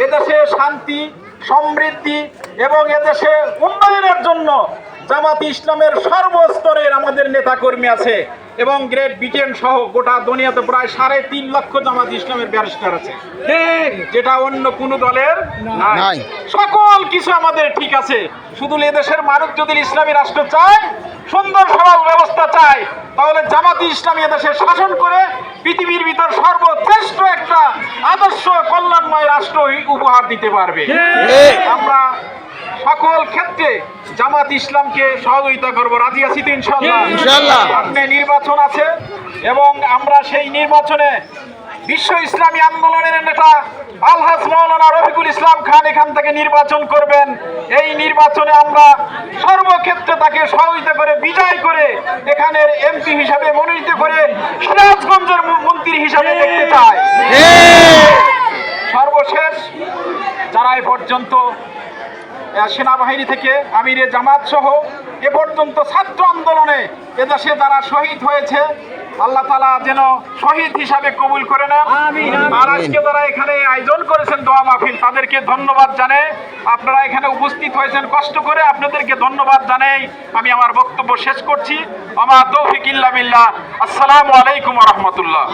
এদেশে শান্তি, সমৃদ্ধি এবং এদেশে উন্নয়নের জন্য জামাত ইসলামের সর্বস্তরের আমাদের নেতাকর্মী আছে এবং গ্রেট ব্রিটেন সহ গোটা দুনিয়াতে প্রায় 3.5 লক্ষ জামাত ইসলামের ব্যারিস্টার আছে, যেটা অন্য কোনো দলের নাই। সকল কিছু আমাদের ঠিক আছে, শুধু এদেশের মানুষ যদি ইসলামী রাষ্ট্র চায়, সুন্দর সমাজ ব্যবস্থা চায়, তাহলে জামাত ইসলামী এদেশে শাসন করে পৃথিবীর ভিতর সর্বশ্রেষ্ঠ একটা আদর্শ কল্যাণময় রাষ্ট্র উপহার দিতে পারবে। আমরা সকল ক্ষেত্রে জামাত ইসলামকে সহযোগিতা করবো, রাজি আছি তো ইনশাআল্লাহ। সামনে নির্বাচন আছে এবং আমরা সেই নির্বাচনে বিশ্ব ইসলামী আন্দোলনের নেতা আলহাজ মাওলানা রফিকুল ইসলাম খান এখান থেকে নির্বাচন করবেন। এই নির্বাচনে আমরা সর্বক্ষেত্রে তাকে সহযোগিতা করে বিজয় করে এখানের এমপি হিসাবে মনোনীত করে সিরাজগঞ্জের মন্ত্রী হিসাবে দেখতে চাই। সর্বশেষ যারা এ পর্যন্ত সেনাবাহিনী থেকে আমিরে জামাত সহ এ পর্যন্ত ছাত্র আন্দোলনে এদেশে যারা শহীদ হয়েছে, আল্লাহ তাআলা যেন শহীদ হিসাবে কবুল করে নেন। আর আজকে যারা এখানে আয়োজন করেছেন দোয়া মাহফিল, তাদেরকে ধন্যবাদ জানাই। আপনারা এখানে উপস্থিত হয়েছেন কষ্ট করে, আপনাদেরকে ধন্যবাদ জানাই। আমি আমার বক্তব্য শেষ করছি। আমা তৌফিক ইল্লা বিল্লাহ। আসসালামু আলাইকুম ওয়া রাহমাতুল্লাহ।